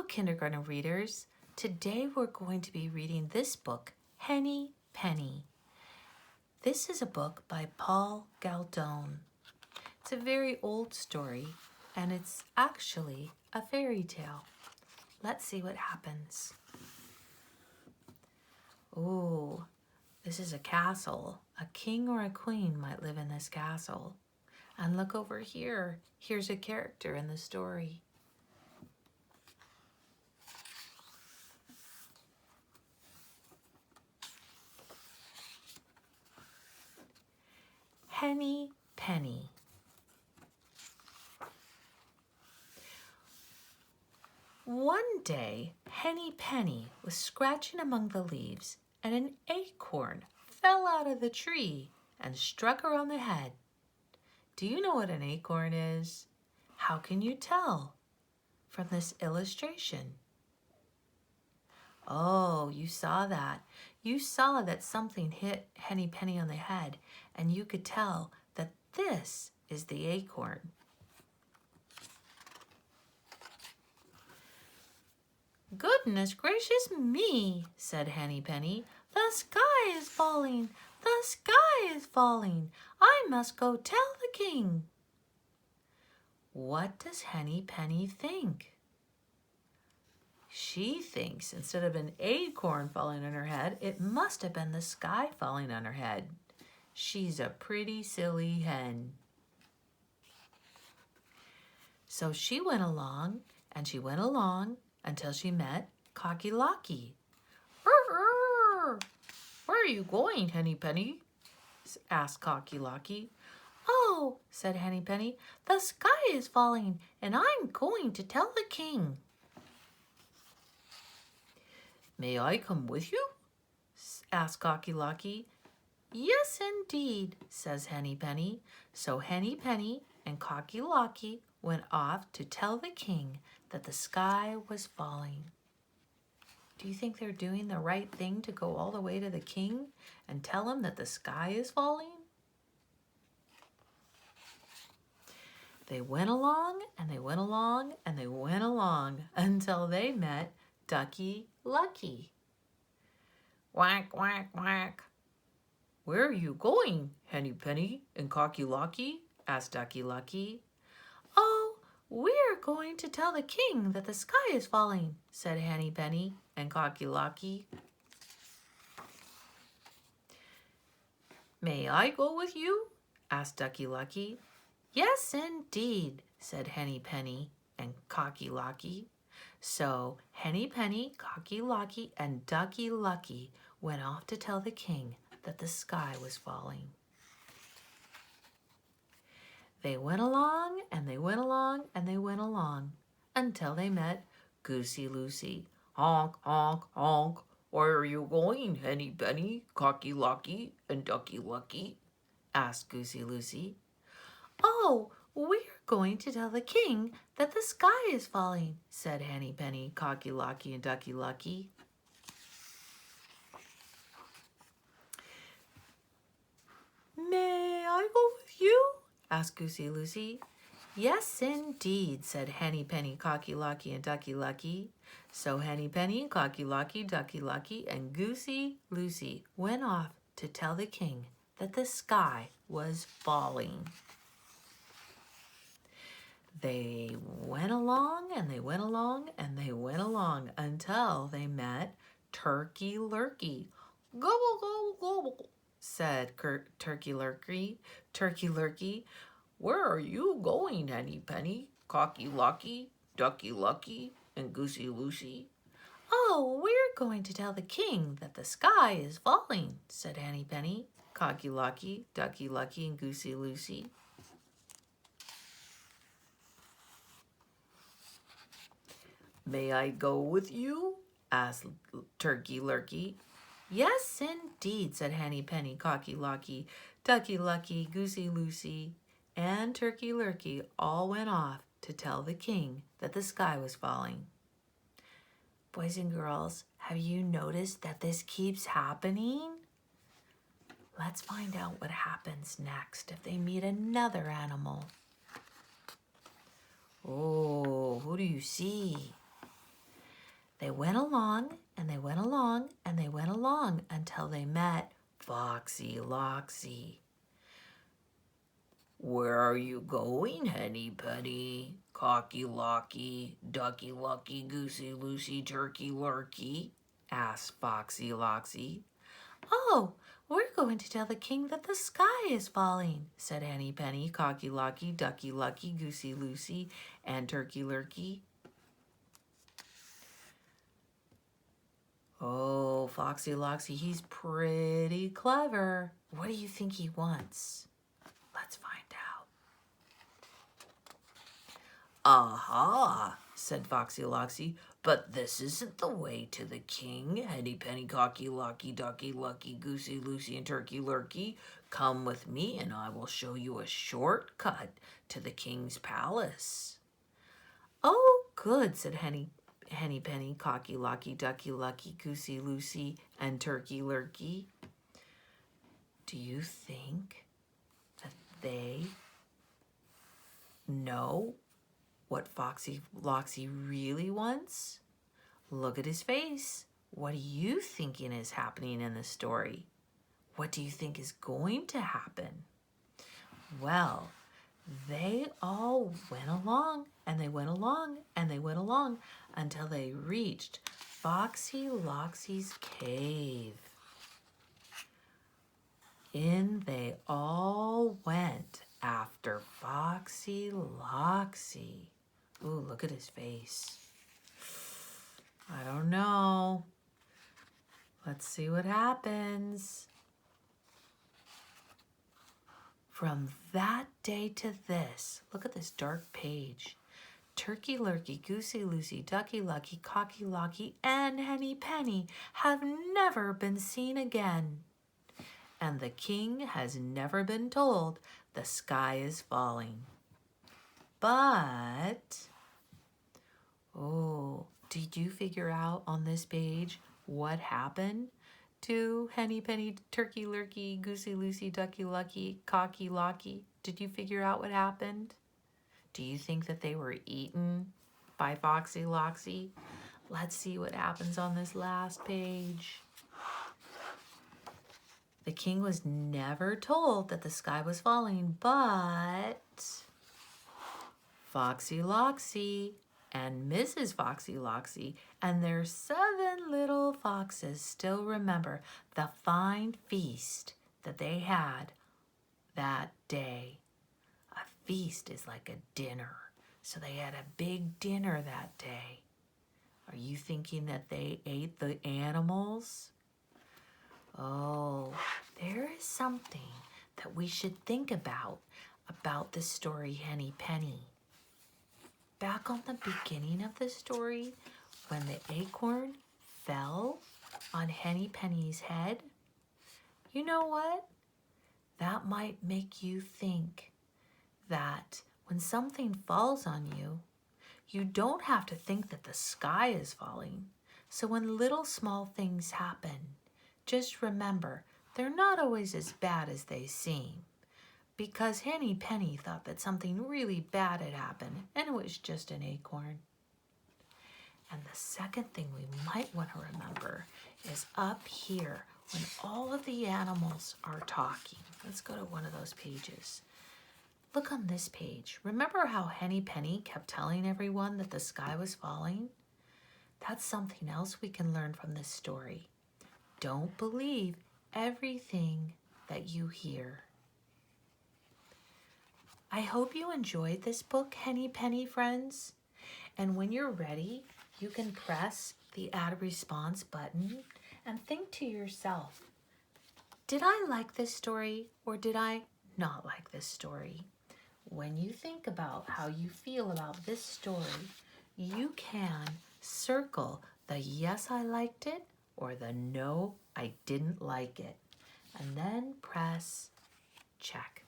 Hello, kindergarten readers. Today we're going to be reading this book, Henny Penny. This is a book by Paul Galdone. It's a very old story, and it's actually a fairy tale. Let's see what happens. Ooh, this is a castle. A king or a queen might live in this castle. And look over here. Here's a character in the story. Henny Penny. One day, Henny Penny was scratching among the leaves, and an acorn fell out of the tree and struck her on the head. Do you know what an acorn is? How can you tell from this illustration? Oh, you saw that. You saw that something hit Henny Penny on the head, and you could tell that this is the acorn. Goodness gracious me, said Henny Penny. The sky is falling. The sky is falling. I must go tell the king. What does Henny Penny think? She thinks instead of an acorn falling on her head, it must have been the sky falling on her head. She's a pretty silly hen. So she went along, and she went along until she met Cocky Locky. Where are you going, Henny Penny? Asked Cocky Locky. Oh, said Henny Penny, the sky is falling, and I'm going to tell the king. May I come with you? Asked Cocky Locky. Yes, indeed, says Henny Penny. So Henny Penny and Cocky Locky went off to tell the king that the sky was falling. Do you think they're doing the right thing to go all the way to the king and tell him that the sky is falling? They went along and they went along and they went along until they met Ducky Lucky. Quack, quack, quack. Where are you going, Henny Penny and Cocky Locky? Asked Ducky Lucky. Oh, we're going to tell the king that the sky is falling, said Henny Penny and Cocky Locky. May I go with you? Asked Ducky Lucky. Yes, indeed, said Henny Penny and Cocky Locky. So Henny Penny, Cocky Locky, and Ducky Lucky went off to tell the king that the sky was falling. They went along and they went along and they went along until they met Goosey Lucy. Honk, honk, honk. Where are you going, Henny Penny, Cocky Locky, and Ducky Lucky? Asked Goosey Lucy. Oh, we're going to tell the king that the sky is falling, said Henny Penny, Cocky Locky, and Ducky Lucky. May I go with you? Asked Goosey Lucy. Yes, indeed, said Henny Penny, Cocky Locky, and Ducky Lucky. So Henny Penny, Cocky Locky, Ducky Lucky, and Goosey Lucy went off to tell the king that the sky was falling. They went along and they went along and they went along until they met Turkey Lurkey. Gobble, gobble, gobble, said Turkey Lurkey. Turkey Lurkey, where are you going, Henny Penny, Cocky Locky, Ducky Lucky, and Goosey Lucy? Oh, we're going to tell the king that the sky is falling, said Henny Penny, Cocky Locky, Ducky Lucky, and Goosey Lucy. May I go with you? Asked Turkey Lurkey. Yes, indeed, said Henny Penny, Cocky Locky, Ducky Lucky, Goosey Lucy, and Turkey Lurkey all went off to tell the king that the sky was falling. Boys and girls, have you noticed that this keeps happening? Let's find out what happens next if they meet another animal. Oh, who do you see? They went along, and they went along, and they went along until they met Foxy Loxy. Where are you going, Henny Penny? Cocky Locky, Ducky Lucky, Goosey Loosey, Turkey Lurkey? Asked Foxy Loxy. Oh, we're going to tell the king that the sky is falling, said Henny Penny, Cocky Locky, Ducky Lucky, Goosey Loosey, and Turkey Lurkey. Oh, Foxy Loxy, he's pretty clever. What do you think he wants? Let's find out. Aha, said Foxy Loxy, but this isn't the way to the king. Henny Penny, Cocky Locky, Ducky Lucky, Goosey Loosey, and Turkey Lurkey. Come with me and I will show you a shortcut to the king's palace. Oh, good, said Henny Penny, Cocky Locky, Ducky Lucky, Goosey Loosey, and Turkey Lurkey. Do you think that they know what Foxy Loxy really wants? Look at his face. What are you thinking is happening in the story? What do you think is going to happen? Well, they all went along, and they went along, and they went along until they reached Foxy Loxy's cave. In they all went after Foxy Loxy. Ooh, look at his face. I don't know. Let's see what happens. From that day to this, look at this dark page. Turkey Lurkey, Goosey Loosey, Ducky Lucky, Cocky Locky, and Henny Penny have never been seen again. And the king has never been told the sky is falling. But, oh, did you figure out on this page what happened to Henny Penny, Turkey Lurkey, Goosey Loosey, Ducky Lucky, Cocky Locky? Did you figure out what happened? Do you think that they were eaten by Foxy Loxy? Let's see what happens on this last page. The king was never told that the sky was falling, but Foxy Loxy and Mrs. Foxy Loxy and their 7 little foxes still remember the fine feast that they had that day. A feast is like a dinner, so they had a big dinner that day. Are you thinking that they ate the animals? Oh, there is something that we should think about the story Henny Penny. Back on the beginning of the story, when the acorn fell on Henny Penny's head, you know what? That might make you think that when something falls on you, you don't have to think that the sky is falling. So when little small things happen, just remember, they're not always as bad as they seem. Because Henny Penny thought that something really bad had happened, and it was just an acorn. And the second thing we might want to remember is up here, when all of the animals are talking. Let's go to one of those pages. Look on this page. Remember how Henny Penny kept telling everyone that the sky was falling? That's something else we can learn from this story. Don't believe everything that you hear. I hope you enjoyed this book, Henny Penny friends. And when you're ready, you can press the Add a Response button and think to yourself, did I like this story or did I not like this story? When you think about how you feel about this story, you can circle the yes, I liked it or the no, I didn't like it. And then press check.